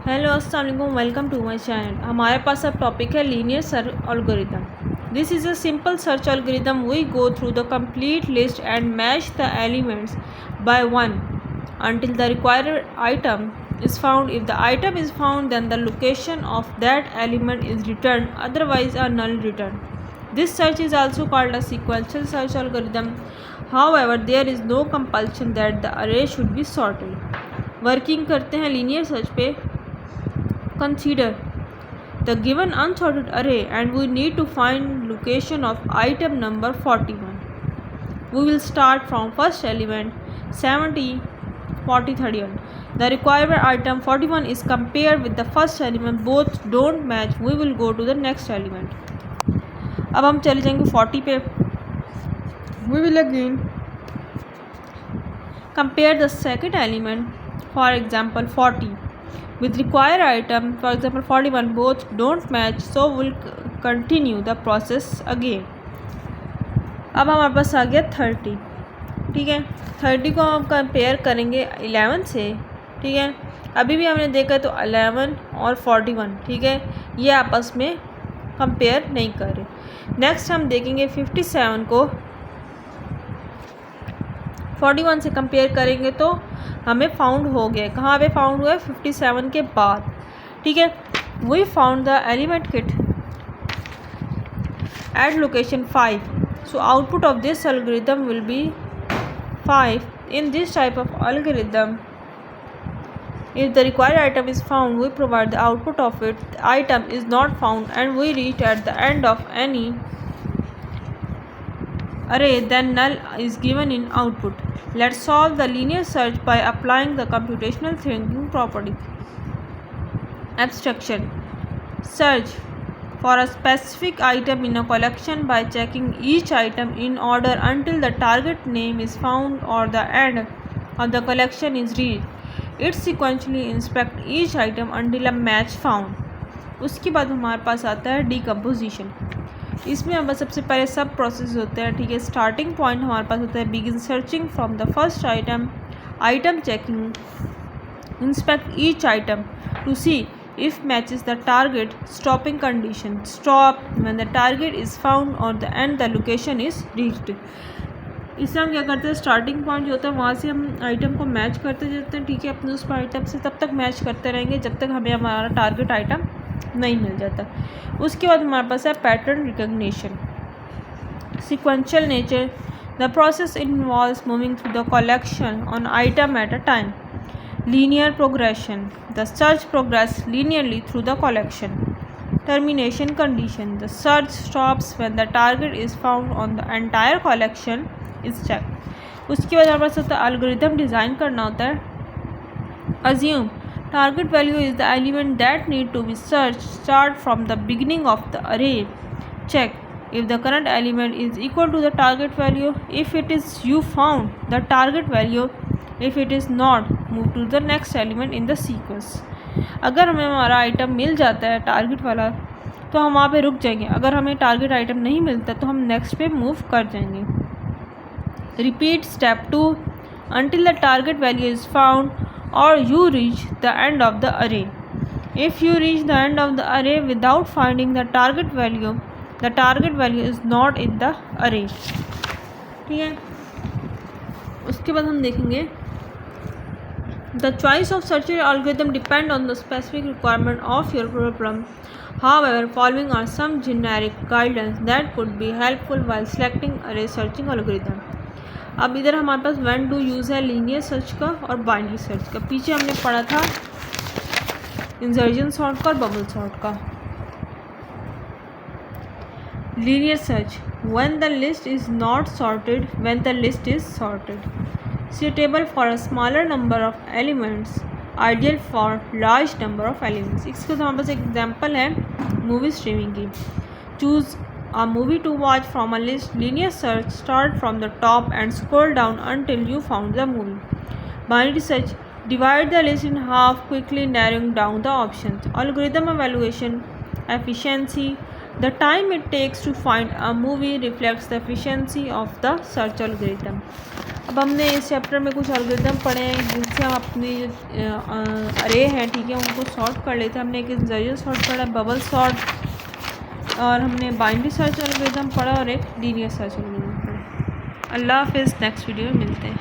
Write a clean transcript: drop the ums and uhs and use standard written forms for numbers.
Hello अस्सलाम वालेकुम, welcome to my channel. हमारे पास अब टॉपिक है linear search algorithm. This is a simple search algorithm. We go through the complete list and match the elements by one until the required item is found. If the item is found, then the location of that element is returned, otherwise a null return. This search is also called a sequential search algorithm. However, there is no compulsion that the array should be sorted. Working करते हैं linear search पे। Consider the given unsorted array and we need to find location of item number 41. We will start from first element 70, 40, 31. The required item 41 is compared with the first element. Both don't match. We will go to the next element. अब हम चले जाएंगे 40 पे। We will again compare the second element, for example 40, with required item, for example 41. Both don't match, so we'll continue the process again. अब हमारे पास आ गया 30। ठीक है, 30 को हम कंपेयर करेंगे 11 से। ठीक है, अभी भी हमने देखा तो 11 और 41, ठीक है, ये आपस में कंपेयर नहीं कर रहे। नेक्स्ट हम देखेंगे 57 को 41 से कंपेयर करेंगे तो हमें फाउंड हो गया। कहाँ पे फाउंड हुआ है? 57 के बाद। ठीक है, we found the element kit at location 5. So output of this algorithm will be 5. In this type of algorithm, if the required item is found, we provide the output of it. The item is not found and we reach at the end of any array, then null is given in output. Let's solve the linear search by applying the computational thinking property. Abstraction. Search for a specific item in a collection by checking each item in order until the target name is found or the end of the collection is reached. It sequentially inspect each item until a match found. उसके बाद हमारे पास आता है decomposition. इसमें अब सबसे पहले सब प्रोसेस होते हैं। ठीक है, स्टार्टिंग पॉइंट हमारे पास होता है begin searching from the first item, item checking, inspect each item to see if matches the target, stopping condition, stop when the target is found or the end the location is reached. इससे हम क्या करते हैं, starting point जो होता है वहाँ से हम आइटम को मैच करते जाते हैं। ठीक है, अपने उस आइटम से तब तक मैच करते रहेंगे जब तक हमें हमारा टारगेट आइटम नहीं मिल जाता। उसके बाद हमारे पास है pattern recognition. Sequential nature, the process involves moving through the collection on item at a time. Linear progression, the search progress linearly through the collection. Termination condition, the search stops when the target is found on the entire collection is checked. उसके बाद हमारे पास होता है algorithm design करना होता है। Assume target value is the element that need to be searched. Start from the beginning of the array. Check if the current element is equal to the target value. If it is, you found the target value. If it is not, move to the next element in the sequence. अगर हमें हमारा item मिल जाता है target वाला तो हम वहाँ पे रुक जाएंगे। अगर हमें टारगेट आइटम नहीं मिलता तो हम नेक्स्ट पे मूव कर जाएंगे। Repeat step 2 until the target value is found or you reach the end of the array. If you reach the end of the array without finding the target value is not in the array. ठीक है, उसके बाद हम देखेंगे the choice of search algorithm depend on the specific requirement of your problem. However, following are some generic guidance that could be helpful while selecting array searching algorithm. अब इधर हमारे पास when to use है linear search का और binary search का। पीछे हमने पढ़ा था इंसर्जन सॉर्ट का और बबल सॉर्ट का। Linear search, when the list is not sorted, when the list is sorted. Suitable for a smaller number of elements, ideal for large number of elements. इसका हमारे पास एग्जाम्पल है movie streaming की। Choose a movie to watch from a list. Linear search, start from the top and scroll down until you found the movie. Binary search, divide the list in half, quickly narrowing down the options. Algorithm evaluation, efficiency, the time it takes to find a movie reflects the efficiency of the search algorithm. अब हमने इस chapter में कुछ algorithm पढ़े हैं जिनसे हम अपनी अरे हैं, ठीक है, उनको सॉर्ट कर लेते हैं। हमने एक इंजरियल सॉर्ट पढ़ा, बबल सॉर्ट, और हमने बाइनरी सर्च एल्गोरिदम पढ़ा और एक लीनियर सर्च एल्गोरिदम पढ़ा। अल्लाह हाफिज़, नेक्स्ट वीडियो में मिलते हैं।